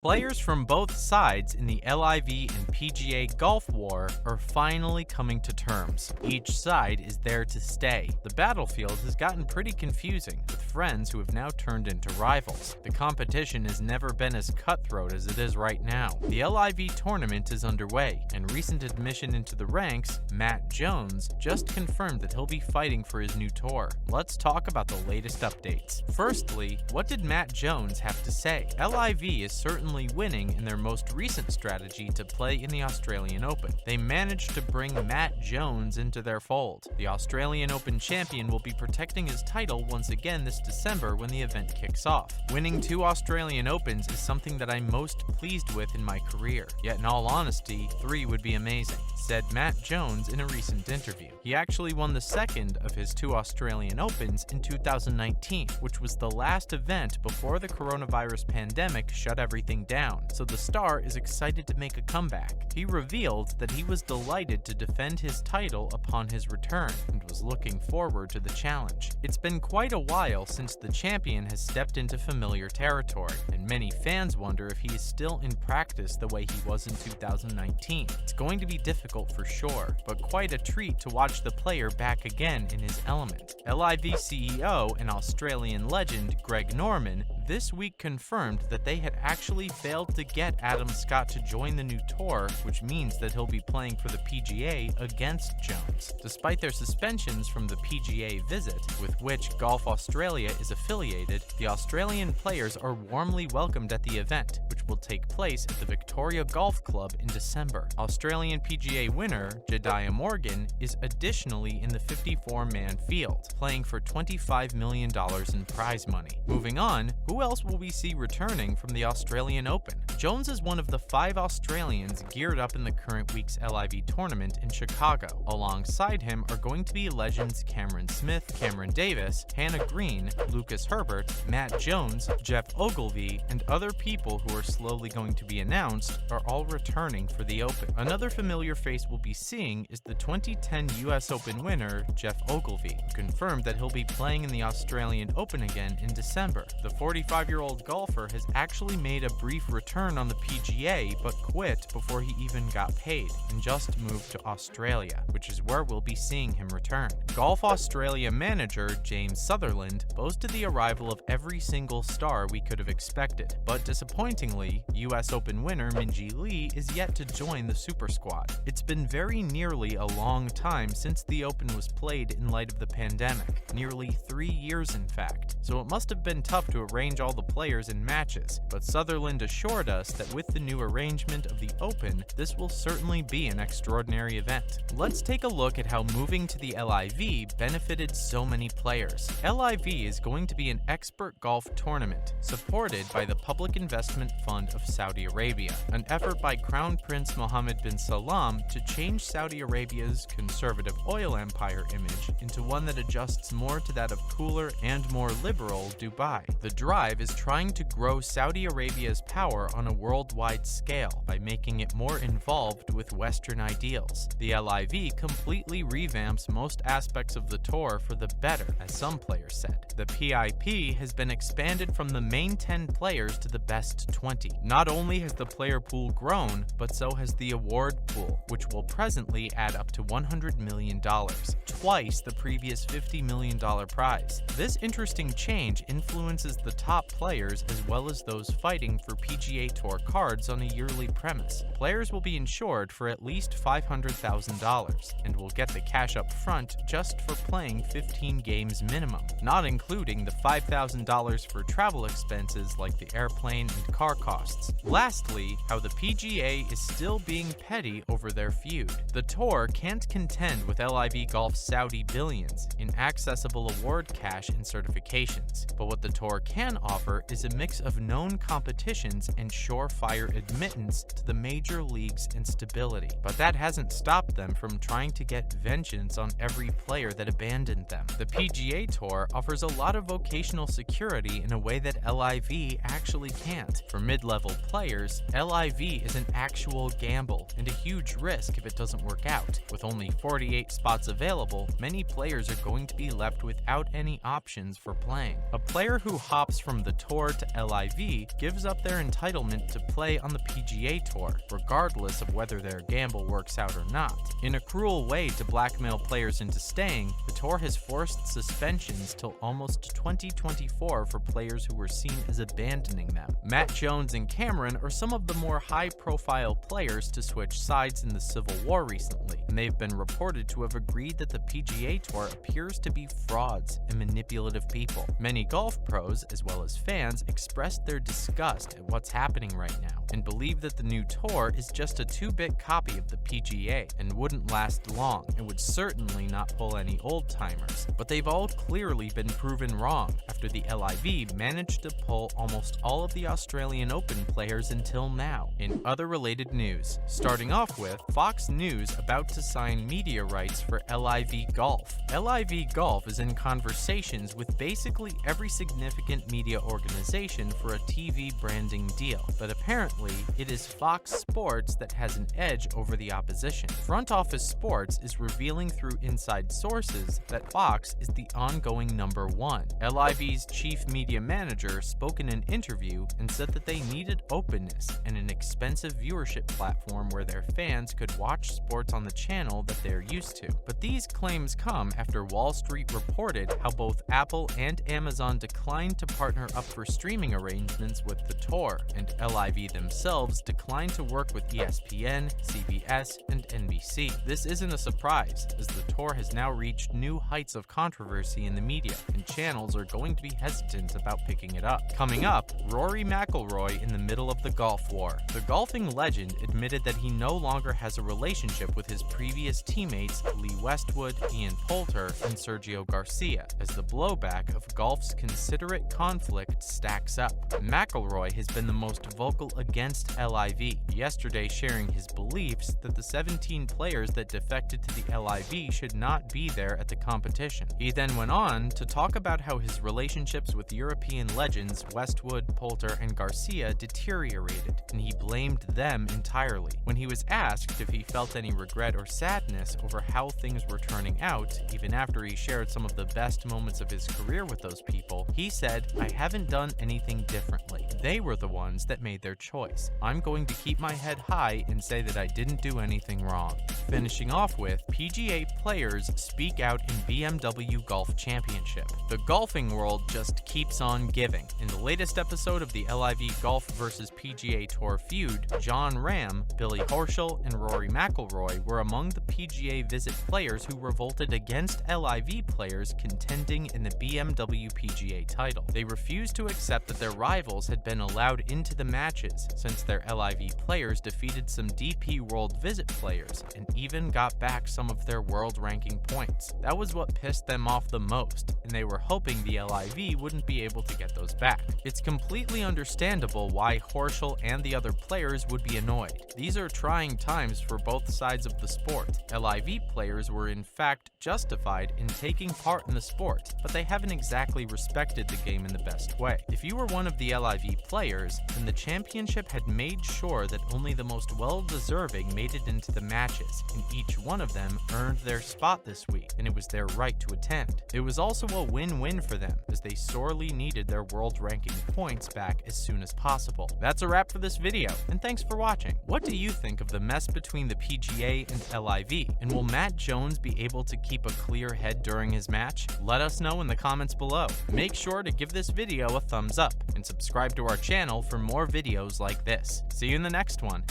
Players from both sides in the LIV and PGA golf war are finally coming to terms. Each side is there to stay. The battlefield has gotten pretty confusing, with friends who have now turned into rivals. The competition has never been as cutthroat as it is right now. The LIV tournament is underway, and recent admission into the ranks, Matt Jones, just confirmed that he'll be fighting for his new tour. Let's talk about the latest updates. Firstly, what did Matt Jones have to say? LIV is certainly winning in their most recent strategy to play in the Australian Open. They managed to bring Matt Jones into their fold. The Australian Open champion will be protecting his title once again this December when the event kicks off. Winning 2 Australian Opens is something that I'm most pleased with in my career. Yet in all honesty, 3 would be amazing, said Matt Jones in a recent interview. He actually won the second of his 2 Australian Opens in 2019, which was the last event before the coronavirus pandemic shut everything down, so the star is excited to make a comeback. He revealed that he was delighted to defend his title upon his return and was looking forward to the challenge. It's been quite a while since the champion has stepped into familiar territory, and many fans wonder if he is still in practice the way he was in 2019. It's going to be difficult for sure, but quite a treat to watch the player back again in his element. LIV CEO and Australian legend Greg Norman this week confirmed that they had actually failed to get Adam Scott to join the new tour, which means that he'll be playing for the PGA against Jones. Despite their suspensions from the PGA visit, with which Golf Australia is affiliated, the Australian players are warmly welcomed at the event, which will take place at the Victoria Golf Club in December. Australian PGA winner Jediah Morgan is additionally in the 54-man field, playing for $25 million in prize money. Moving on, who else will we see returning from the Australian Open? Jones is one of the 5 Australians geared up in the current week's LIV tournament in Chicago. Alongside him are going to be legends Cameron Smith, Cameron Davis, Hannah Green, Lucas Herbert, Matt Jones, Geoff Ogilvy, and other people who are slowly going to be announced are all returning for the Open. Another familiar face we'll be seeing is the 2010 US Open winner Geoff Ogilvy, who confirmed that he'll be playing in the Australian Open again in December. The 45-year-old golfer has actually made a brief return on the PGA, but quit before he even got paid and just moved to Australia, which is where we'll be seeing him return. Golf Australia manager James Sutherland boasted the arrival of every single star we could have expected, but disappointingly, US Open winner Minjee Lee is yet to join the Super Squad. It's been very nearly a long time since the Open was played in light of the pandemic, nearly 3 years in fact, so it must have been tough to arrange all the players and matches, but Sutherland assured us that with the new arrangement of the Open, this will certainly be an extraordinary event. Let's take a look at how moving to the LIV benefited so many players. LIV is going to be an expert golf tournament, supported by the Public Investment Fund of Saudi Arabia, an effort by Crown Prince Mohammed bin Salman to change Saudi Arabia's conservative oil empire image into one that adjusts more to that of cooler and more liberal Dubai. The drive is trying to grow Saudi Arabia's power on a worldwide scale by making it more involved with Western ideals. The LIV completely revamps most aspects of the tour for the better, as some players said. The PIP has been expanded from the main 10 players to the best 20. Not only has the player pool grown, but so has the award pool, which will presently add up to $100 million, twice the previous $50 million prize. This interesting change influences the top players as well as those fighting for PGA Tour cards on a yearly premise. Players will be insured for at least $500,000 and will get the cash up front just for playing 15 games minimum, not including the $5,000 for travel expenses like the airplane and car costs. Lastly, how the PGA is still being petty over their feud. The tour can't contend with LIV Golf's Saudi billions in accessible award cash and certifications, but what the tour can offer is a mix of known competitions and surefire admittance to the major leagues and stability. But that hasn't stopped them from trying to get vengeance on every player that abandoned them. The PGA Tour offers a lot of vocational security in a way that LIV actually can't. For mid-level players, LIV is an actual gamble and a huge risk if it doesn't work out. With only 48 spots available, many players are going to be left without any options for playing. A player who hops from from the Tour to LIV gives up their entitlement to play on the PGA Tour, regardless of whether their gamble works out or not. In a cruel way to blackmail players into staying, the Tour has forced suspensions till almost 2024 for players who were seen as abandoning them. Matt Jones and Cameron are some of the more high-profile players to switch sides in the Civil War recently, and they've been reported to have agreed that the PGA Tour appears to be frauds and manipulative people. Many golf pros, as well as fans, expressed their disgust at what's happening right now, and believe that the new tour is just a 2-bit copy of the PGA and wouldn't last long, and would certainly not pull any old-timers. But they've all clearly been proven wrong, after the LIV managed to pull almost all of the Australian Open players until now. In other related news, starting off with Fox News about to sign media rights for LIV Golf. LIV Golf is in conversations with basically every significant media organization for a TV branding deal, but apparently it is Fox Sports that has an edge over the opposition. Front Office Sports is revealing through inside sources that Fox is the ongoing #1. LIV's chief media manager spoke in an interview and said that they needed openness and an expensive viewership platform where their fans could watch sports on the channel that they're used to. But these claims come after Wall Street reported how both Apple and Amazon declined to partner up for streaming arrangements with the tour, and LIV themselves declined to work with ESPN, CBS, and NBC. This isn't a surprise, as the tour has now reached new heights of controversy in the media, and channels are going to be hesitant about picking it up. Coming up, Rory McIlroy in the middle of the golf war. The golfing legend admitted that he no longer has a relationship with his previous teammates Lee Westwood, Ian Poulter, and Sergio Garcia, as the blowback of golf's considerate conflict stacks up. McIlroy has been the most vocal against LIV, yesterday sharing his beliefs that the 17 players that defected to the LIV should not be there at the competition. He then went on to talk about how his relationships with European legends Westwood, Poulter, and Garcia deteriorated, and he blamed them entirely. When he was asked if he felt any regret or sadness over how things were turning out, even after he shared some of the best moments of his career with those people, he said, "I haven't done anything differently. They were the ones that made their choice. I'm going to keep my head high and say that I didn't do anything wrong." Finishing off with PGA players speak out in BMW Golf Championship. The golfing world just keeps on giving. In the latest episode of the LIV Golf vs PGA Tour feud, John Ram, Billy Horschel, and Rory McIlroy were among the PGA Visit players who revolted against LIV players contending in the BMW PGA title. They refused to accept that their rivals had been allowed into the matches, since their LIV players defeated some DP World Visit players and even got back some of their world ranking points. That was what pissed them off the most, and they were hoping the LIV wouldn't be able to get those back. It's completely understandable why Horschel and the other players would be annoyed. These are trying times for both sides of the sport. LIV players were in fact justified in taking part in the sport, but they haven't exactly respected the game in the best way. If you were one of the LIV players, then the championship had made sure that only the most well-deserving made it into the matches, and each one of them earned their spot this week, and it was their right to attend. It was also a win-win for them, as they sorely needed their world ranking points back as soon as possible. That's a wrap for this video, and thanks for watching. What do you think of the mess between the PGA and LIV, and will Matt Jones be able to keep a clear head during his match? Let us know in the comments below. Make sure to give this video a thumbs up, and subscribe to our channel for more videos like this. See you in the next one.